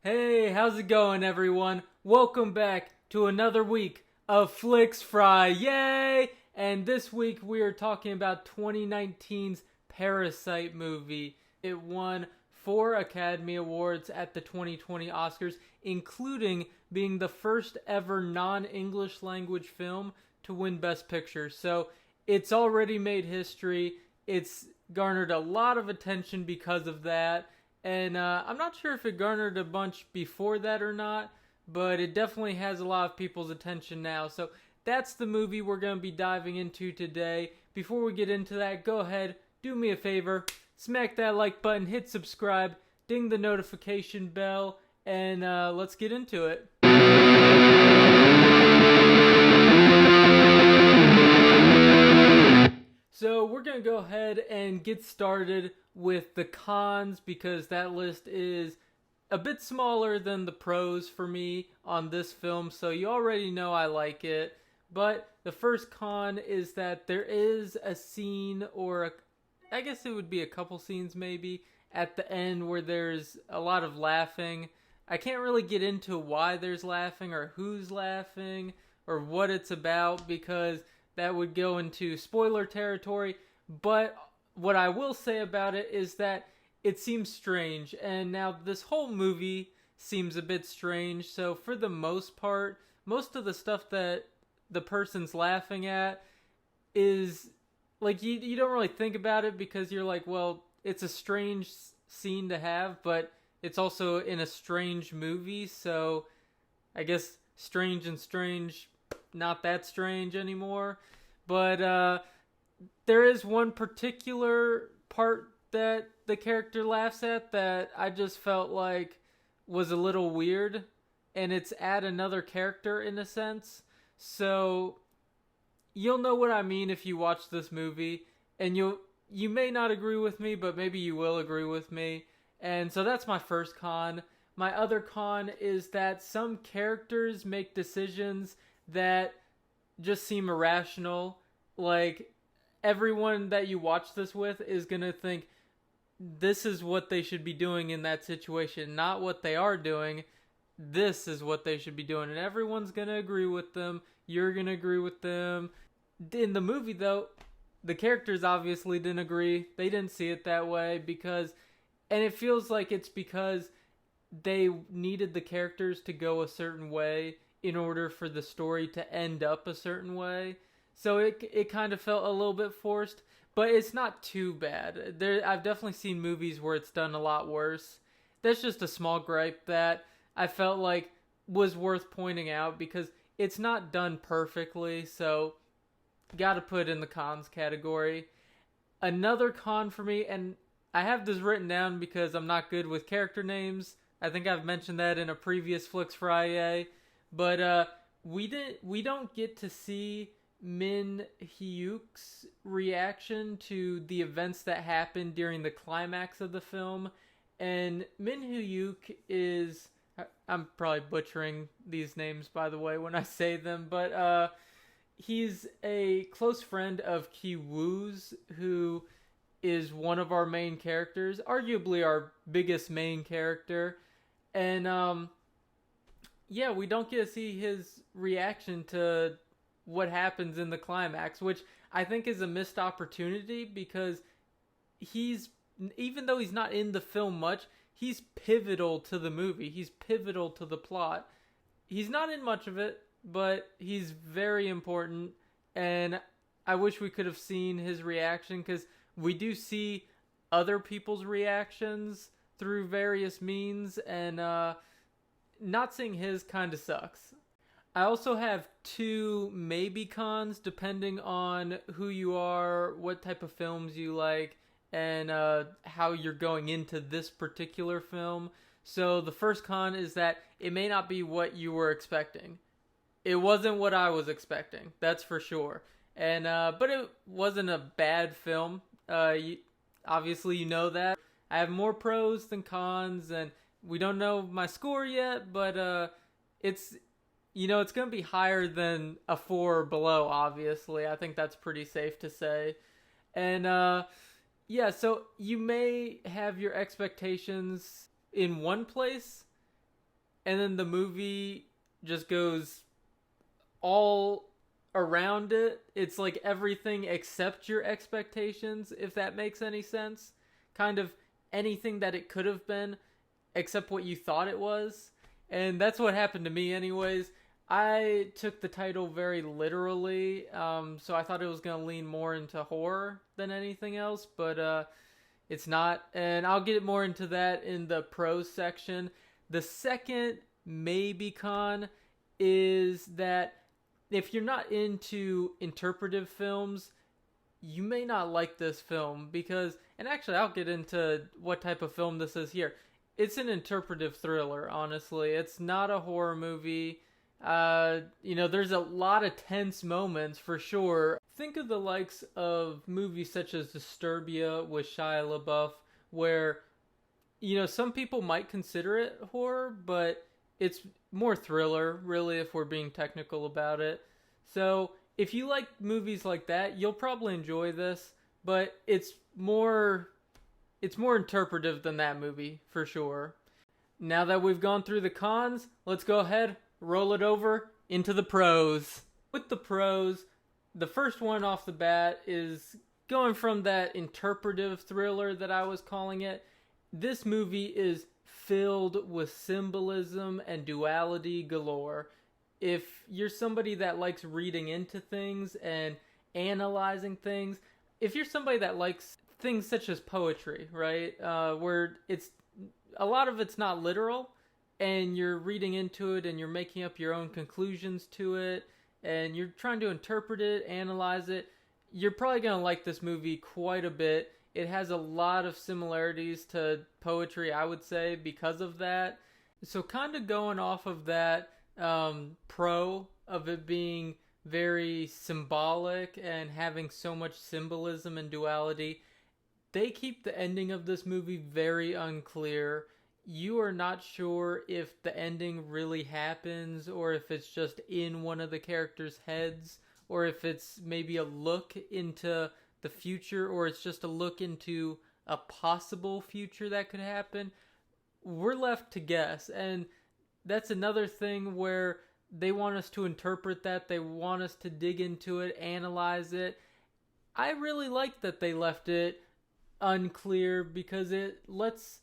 Hey, how's it going, everyone? Welcome back to another week of Flix Friyay! And this week we are talking about 2019's Parasite movie. It won 4 Academy Awards at the 2020 Oscars, including being the first ever non-English language film to win Best Picture. So it's already made history. It's garnered a lot of attention because of that. And I'm not sure if it garnered a bunch before that or not, but it definitely has a lot of people's attention now. So that's the movie we're going to be diving into today. Before we get into that, go ahead, do me a favor, smack that like button, hit subscribe, ding the notification bell, and let's get into it. So we're going to go ahead and get started with the cons because that list is a bit smaller than the pros for me on this film. So you already know I like it. But the first con is that there is a scene, I guess it would be a couple scenes maybe, at the end where there's a lot of laughing. I can't really get into why there's laughing or who's laughing or what it's about because that would go into spoiler territory. But what I will say about it is that it seems strange. And now this whole movie seems a bit strange. So for the most part, most of the stuff that the person's laughing at is like you don't really think about it because you're like, well, it's a strange scene to have, but it's also in a strange movie. So I guess strange and strange, not that strange anymore. But there is one particular part that the character laughs at that I just felt like was a little weird, and it's at another character in a sense. So you'll know what I mean if you watch this movie, and you may not agree with me, but maybe you will agree with me. And so that's my first con. My other con is that some characters make decisions that just seem irrational. Like, everyone that you watch this with is going to think this is what they should be doing in that situation, not what they are doing. This is what they should be doing. And everyone's going to agree with them. You're going to agree with them. In the movie, though, the characters obviously didn't agree. They didn't see it that way and it feels like it's because they needed the characters to go a certain way in order for the story to end up a certain way. So it kind of felt a little bit forced, but it's not too bad. I've definitely seen movies where it's done a lot worse. That's just a small gripe that I felt like was worth pointing out because it's not done perfectly, so gotta put in the cons category. Another con for me, and I have this written down because I'm not good with character names. I think I've mentioned that in a previous Flix Friyay, but we don't get to see Min Hyuk's reaction to the events that happened during the climax of the film. And Min Hyuk is, I'm probably butchering these names by the way when I say them, but he's a close friend of Ki Woo's, who is one of our main characters, arguably our biggest main character. And yeah, we don't get to see his reaction to what happens in the climax, which I think is a missed opportunity because even though he's not in the film much, he's pivotal to the movie. He's pivotal to the plot. He's not in much of it, but he's very important, and I wish we could have seen his reaction because we do see other people's reactions through various means, and not seeing his kind of sucks. I also have 2 maybe cons depending on who you are, what type of films you like, and how you're going into this particular film. So the first con is that it may not be what you were expecting. It wasn't what I was expecting, that's for sure. And but it wasn't a bad film. Obviously you know that. I have more pros than cons, and we don't know my score yet, but it's it's going to be higher than a 4 or below, obviously. I think that's pretty safe to say. And yeah, so you may have your expectations in one place and then the movie just goes all around it. It's like everything except your expectations, if that makes any sense. Kind of anything that it could have been except what you thought it was. And that's what happened to me anyways. I took the title very literally, so I thought it was going to lean more into horror than anything else, but it's not. And I'll get more into that in the pros section. The second maybe con is that if you're not into interpretive films, you may not like this film because, and actually I'll get into what type of film this is here. It's an interpretive thriller, honestly. It's not a horror movie. There's a lot of tense moments for sure. Think of the likes of movies such as Disturbia with Shia LaBeouf, where, some people might consider it horror, but it's more thriller, really, if we're being technical about it. So, if you like movies like that, you'll probably enjoy this, but it's more interpretive than that movie, for sure. Now that we've gone through the cons, let's go ahead, roll it over into the pros. With the pros, the first one off the bat is going from that interpretive thriller that I was calling it. This movie is filled with symbolism and duality galore. If you're somebody that likes reading into things and analyzing things, if you're somebody that likes things such as poetry, right, where it's a lot of it's not literal, and you're reading into it and you're making up your own conclusions to it, and you're trying to interpret it, analyze it, you're probably going to like this movie quite a bit. It has a lot of similarities to poetry, I would say, because of that. So kind of going off of that pro of it being very symbolic and having so much symbolism and duality, they keep the ending of this movie very unclear. You are not sure if the ending really happens or if it's just in one of the characters' heads or if it's maybe a look into the future or it's just a look into a possible future that could happen. We're left to guess, and that's another thing where they want us to interpret that. They want us to dig into it, analyze it. I really like that they left it unclear because it lets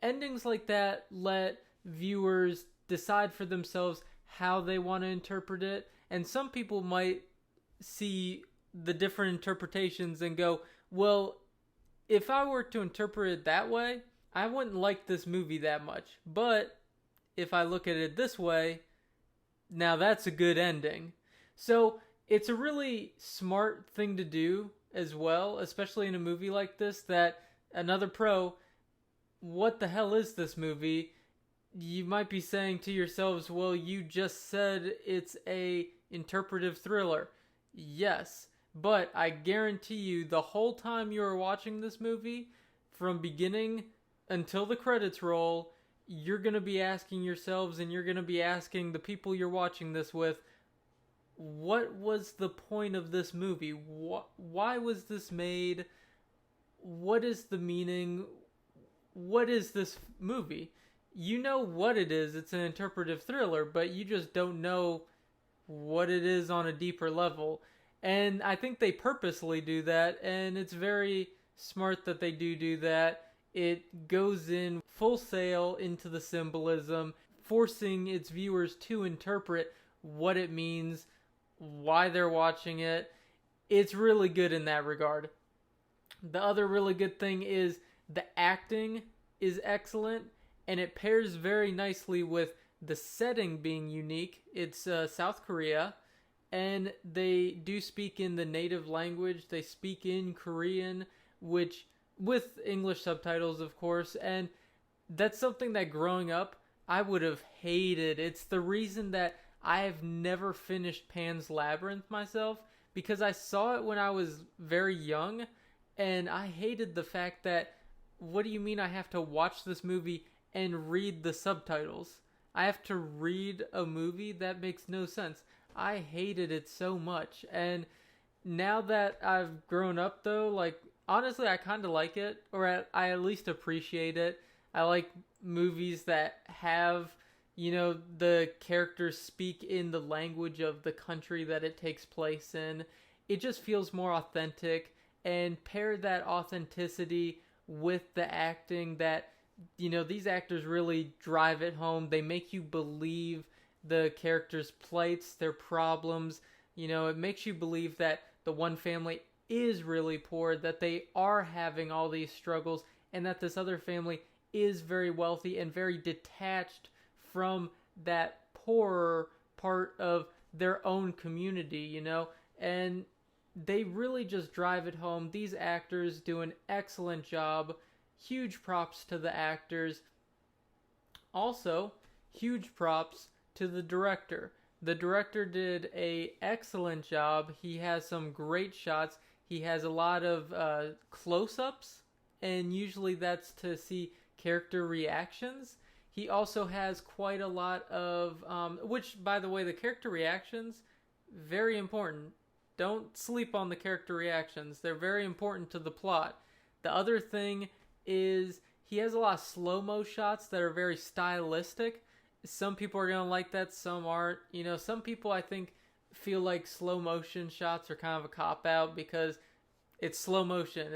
endings like that let viewers decide for themselves how they want to interpret it. And some people might see the different interpretations and go, well, if I were to interpret it that way, I wouldn't like this movie that much. But if I look at it this way, now that's a good ending. So it's a really smart thing to do as well, especially in a movie like this, that another pro, what the hell is this movie? You might be saying to yourselves, well, you just said it's a interpretive thriller. Yes, but I guarantee you the whole time you are watching this movie, from beginning until the credits roll, you're going to be asking yourselves and you're going to be asking the people you're watching this with, what was the point of this movie? Why was this made? What is the meaning? What is this movie? You know what it is. It's an interpretive thriller, but you just don't know what it is on a deeper level. And I think they purposely do that, and it's very smart that they do that. It goes in full sail into the symbolism, forcing its viewers to interpret what it means, why they're watching it. It's really good in that regard. The other really good thing is the acting is excellent, and it pairs very nicely with the setting being unique. It's South Korea, and they do speak in the native language. They speak in Korean, which with English subtitles, of course, and that's something that growing up I would have hated. It's the reason that I have never finished Pan's Labyrinth myself, because I saw it when I was very young, and I hated the fact that, what do you mean I have to watch this movie and read the subtitles? I have to read a movie? That makes no sense. I hated it so much. And now that I've grown up, though, like, honestly, I kind of like it, or I at least appreciate it. I like movies that have, the characters speak in the language of the country that it takes place in. It just feels more authentic, and pair that authenticity with the acting that, these actors really drive it home. They make you believe the characters' plights, their problems. It makes you believe that the one family is really poor, that they are having all these struggles, and that this other family is very wealthy and very detached from that poorer part of their own community, and they really just drive it home. These actors do an excellent job. Huge props to the actors. Also, huge props to the director. The director did an excellent job. He has some great shots. He has a lot of close-ups, and usually that's to see character reactions. He also has quite a lot of, which, by the way, the character reactions, very important. Don't sleep on the character reactions. They're very important to the plot. The other thing is he has a lot of slow-mo shots that are very stylistic. Some people are going to like that, some aren't. Some people, I think, feel like slow motion shots are kind of a cop-out because it's slow motion.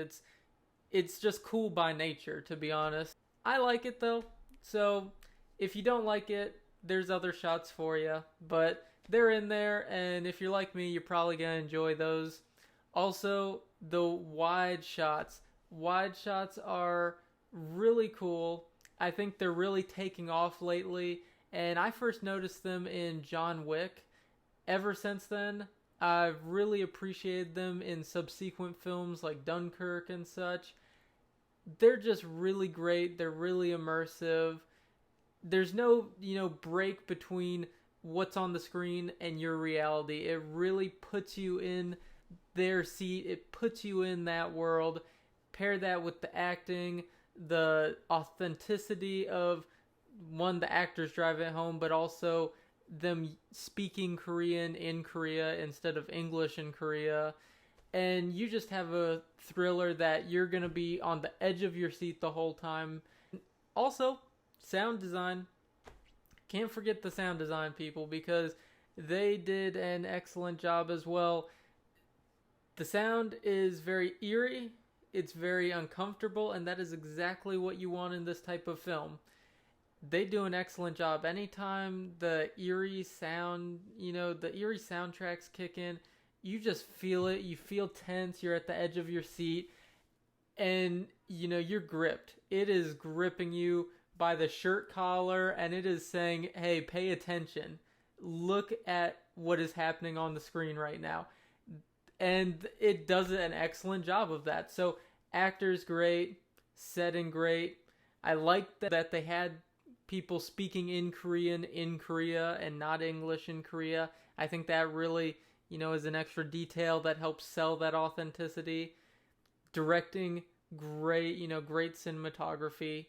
It's just cool by nature, to be honest. I like it, though. So if you don't like it, there's other shots for you. But they're in there, and if you're like me, you're probably going to enjoy those. Also, the wide shots. Wide shots are really cool. I think they're really taking off lately, and I first noticed them in John Wick. Ever since then, I've really appreciated them in subsequent films like Dunkirk and such. They're just really great. They're really immersive. There's no, break between what's on the screen and your reality. It really puts you in their seat. It puts you in that world. Pair that with the acting, the authenticity of, one, the actors drive it home, but also them speaking Korean in Korea instead of English in Korea. And you just have a thriller that you're going to be on the edge of your seat the whole time. Also, sound design. Can't forget the sound design people, because they did an excellent job as well. The sound is very eerie. It's very uncomfortable, and that is exactly what you want in this type of film. They do an excellent job. Anytime the eerie sound, the eerie soundtracks kick in, you just feel it. You feel tense. You're at the edge of your seat, and, you're gripped. It is gripping you by the shirt collar, and it is saying, hey, pay attention. Look at what is happening on the screen right now. And it does an excellent job of that. So, actors great, setting great. I like that they had people speaking in Korean in Korea and not English in Korea. I think that really, is an extra detail that helps sell that authenticity. Directing, great, great cinematography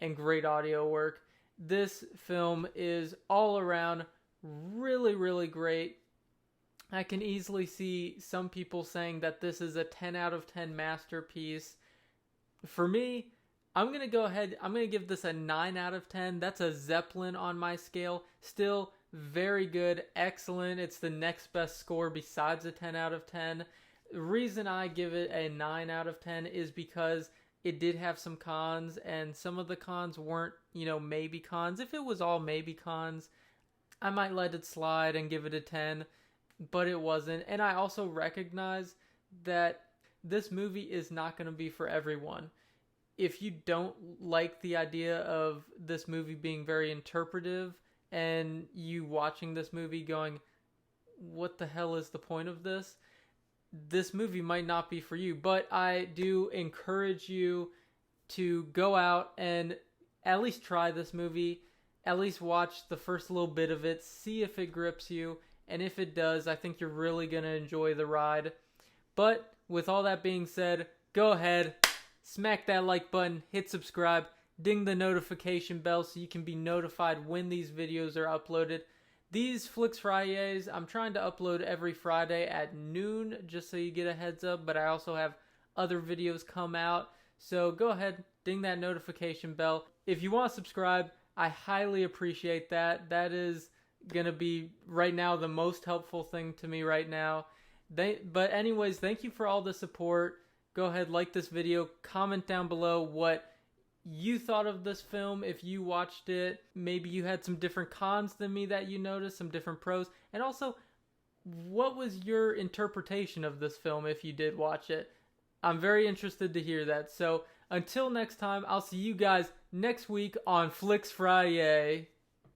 and great audio work. This film is all around really, really great. I can easily see some people saying that this is a 10 out of 10 masterpiece. For me, I'm going to go ahead, I'm going to give this a 9 out of 10. That's a Zeppelin on my scale. Still very good, excellent. It's the next best score besides a 10 out of 10. The reason I give it a 9 out of 10 is because it did have some cons, and some of the cons weren't, maybe cons. If it was all maybe cons, I might let it slide and give it a 10. But it wasn't. And I also recognize that this movie is not going to be for everyone. If you don't like the idea of this movie being very interpretive, and you watching this movie going, what the hell is the point of this? This movie might not be for you. But I do encourage you to go out and at least try this movie. At least watch the first little bit of it. See if it grips you. And if it does, I think you're really going to enjoy the ride. But with all that being said, go ahead, smack that like button, hit subscribe, ding the notification bell so you can be notified when these videos are uploaded. These Flix Friyays, I'm trying to upload every Friday at noon just so you get a heads up. But I also have other videos come out. So go ahead, ding that notification bell. If you want to subscribe, I highly appreciate that. That is going to be right now the most helpful thing to me right now. But anyways, thank you for all the support. Go ahead, like this video, comment down below what you thought of this film if you watched it. Maybe you had some different cons than me that you noticed, some different pros. And also, what was your interpretation of this film if you did watch it? I'm very interested to hear that. So until next time, I'll see you guys next week on Flix Friyay.